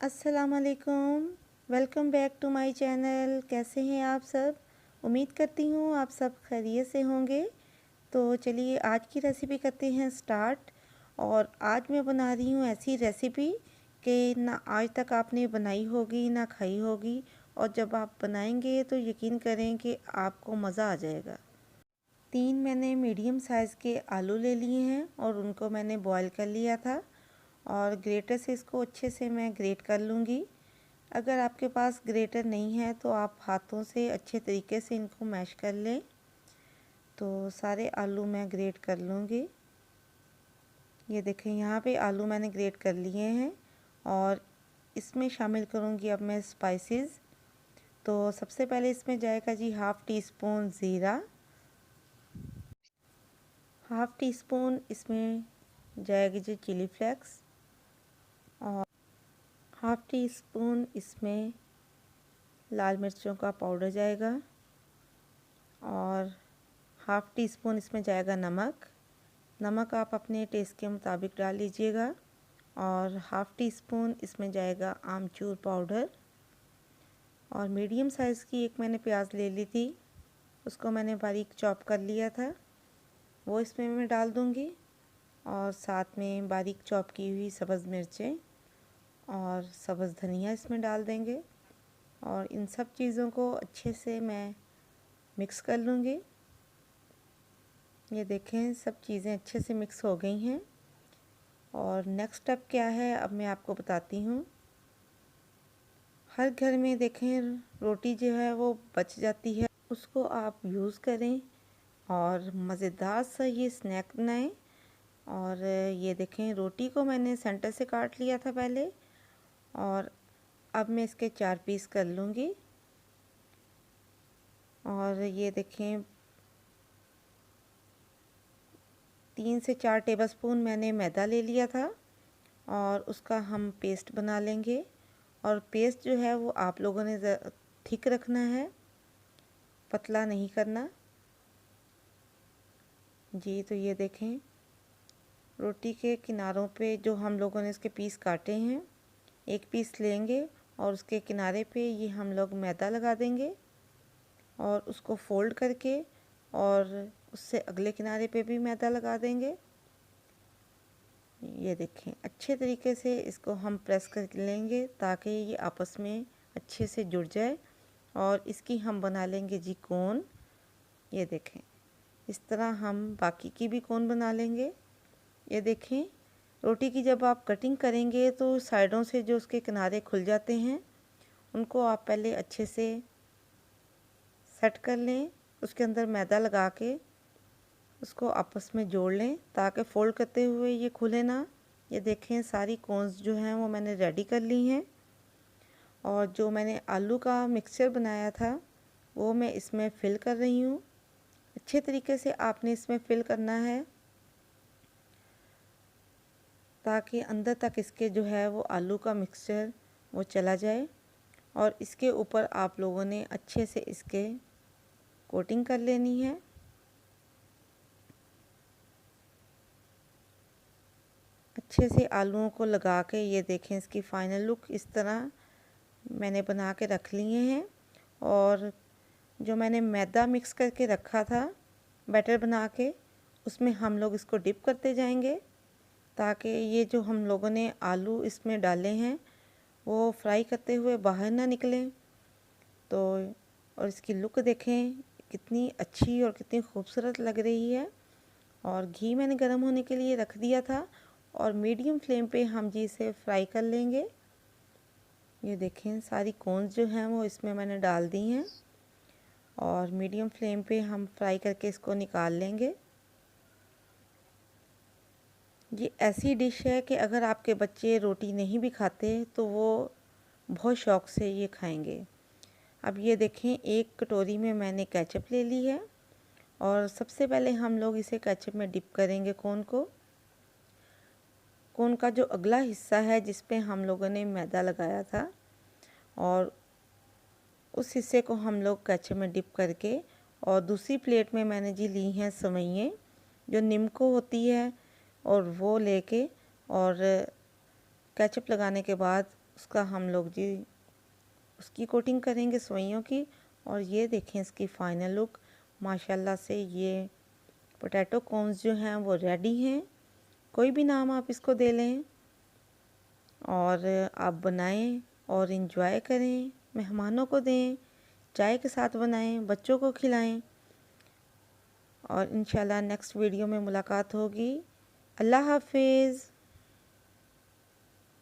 अस्सलामुअलैकुम, welcome back to my channel. कैसे हैं आप सब? उम्मीद करती हूँ आप सब खैरियत से होंगे। तो चलिए आज की रेसिपी करते हैं स्टार्ट। और आज मैं बना रही हूँ ऐसी रेसिपी कि ना आज तक आपने बनाई होगी ना खाई होगी, और जब आप बनाएंगे तो यकीन करें कि आपको मज़ा आ जाएगा। 3 मैंने मीडियम साइज़ के आलू ले लिए हैं और उनको मैंने बॉईल कर लिया था, और ग्रेटर से इसको अच्छे से मैं ग्रेट कर लूँगी। अगर आपके पास ग्रेटर नहीं है तो आप हाथों से अच्छे तरीके से इनको मैश कर लें। तो सारे आलू मैं ग्रेट कर लूँगी। ये देखें, यहाँ पे आलू मैंने ग्रेट कर लिए हैं और इसमें शामिल करूँगी अब मैं स्पाइसेस। तो सबसे पहले इसमें जाएगा जी हाफ़ टी स्पून ज़ीरा, हाफ़ टी स्पून इसमें जाएगी जी चिली फ्लेक्स, और हाफ़ टी स्पून इसमें लाल मिर्चों का पाउडर जाएगा, और हाफ़ टी स्पून इसमें जाएगा नमक। नमक आप अपने टेस्ट के मुताबिक डाल लीजिएगा। और हाफ़ टी स्पून इसमें जाएगा आमचूर पाउडर। और मीडियम साइज़ की एक मैंने प्याज ले ली थी, उसको मैंने बारीक चॉप कर लिया था, वो इसमें मैं डाल दूँगी। और साथ में बारीक चॉप की हुई सब्ज़ मिर्चें और सब्ज़ धनिया इसमें डाल देंगे, और इन सब चीज़ों को अच्छे से मैं मिक्स कर लूँगी। ये देखें, सब चीज़ें अच्छे से मिक्स हो गई हैं। और नेक्स्ट स्टेप क्या है अब मैं आपको बताती हूँ। हर घर में देखें रोटी जो है वो बच जाती है, उसको आप यूज़ करें और मज़ेदार सा ये स्नैक बनाएं। और ये देखें, रोटी को मैंने सेंटर से काट लिया था पहले, और अब मैं इसके 4 पीस कर लूँगी। और ये देखें, 3 से 4 टेबलस्पून मैंने मैदा ले लिया था, और उसका हम पेस्ट बना लेंगे। और पेस्ट जो है वो आप लोगों ने थिक रखना है, पतला नहीं करना जी। तो ये देखें, रोटी के किनारों पे जो हम लोगों ने इसके पीस काटे हैं, एक पीस लेंगे और उसके किनारे पे ये हम लोग मैदा लगा देंगे, और उसको फोल्ड करके और उससे अगले किनारे पे भी मैदा लगा देंगे। ये देखें, अच्छे तरीके से इसको हम प्रेस कर लेंगे ताकि ये आपस में अच्छे से जुड़ जाए, और इसकी हम बना लेंगे जी कोन। ये देखें, इस तरह हम बाकी की भी कोन बना लेंगे। ये देखें, रोटी की जब आप कटिंग करेंगे तो साइडों से जो उसके किनारे खुल जाते हैं, उनको आप पहले अच्छे से सेट कर लें, उसके अंदर मैदा लगा के उसको आपस में जोड़ लें ताकि फ़ोल्ड करते हुए ये खुले ना। ये देखें, सारी कोन्स जो हैं वो मैंने रेडी कर ली हैं, और जो मैंने आलू का मिक्सचर बनाया था वो मैं इसमें फ़िल कर रही हूँ। अच्छे तरीके से आपने इसमें फ़िल करना है ताकि अंदर तक इसके जो है वो आलू का मिक्सचर वो चला जाए। और इसके ऊपर आप लोगों ने अच्छे से इसके कोटिंग कर लेनी है। अच्छे से आलूओं को लगा के ये देखें, इसकी फ़ाइनल लुक इस तरह मैंने बना के रख लिए हैं। और जो मैंने मैदा मिक्स करके रखा था बैटर बना के, उसमें हम लोग इसको डिप करते जाएंगे ताकि ये जो हम लोगों ने आलू इसमें डाले हैं वो फ्राई करते हुए बाहर ना निकलें। तो और इसकी लुक देखें कितनी अच्छी और कितनी खूबसूरत लग रही है। और घी मैंने गर्म होने के लिए रख दिया था, और मीडियम फ्लेम पे हम जी इसे फ्राई कर लेंगे। ये देखें, सारी कोन्स जो हैं वो इसमें मैंने डाल दी हैं, और मीडियम फ्लेम पे हम फ्राई करके इसको निकाल लेंगे। ये ऐसी डिश है कि अगर आपके बच्चे रोटी नहीं भी खाते तो वो बहुत शौक़ से ये खाएंगे। अब ये देखें, एक कटोरी में मैंने केचप ले ली है, और सबसे पहले हम लोग इसे केचप में डिप करेंगे कोन को। कोन का जो अगला हिस्सा है जिस पे हम लोगों ने मैदा लगाया था, और उस हिस्से को हम लोग केचप में डिप करके, और दूसरी प्लेट में मैंने जी ली हैं सेवइयाँ जो निम्को होती है, और वो लेके और केचप लगाने के बाद उसका हम लोग जी उसकी कोटिंग करेंगे सेवइयों की। और ये देखें इसकी फ़ाइनल लुक, माशाल्लाह से ये पोटैटो कॉर्न्स जो हैं वो रेडी हैं। कोई भी नाम आप इसको दे लें और आप बनाएं और इन्जॉय करें, मेहमानों को दें, चाय के साथ बनाएं, बच्चों को खिलाएं। और इंशाल्लाह नेक्स्ट वीडियो में मुलाकात होगी। अल्लाह हाफिज़।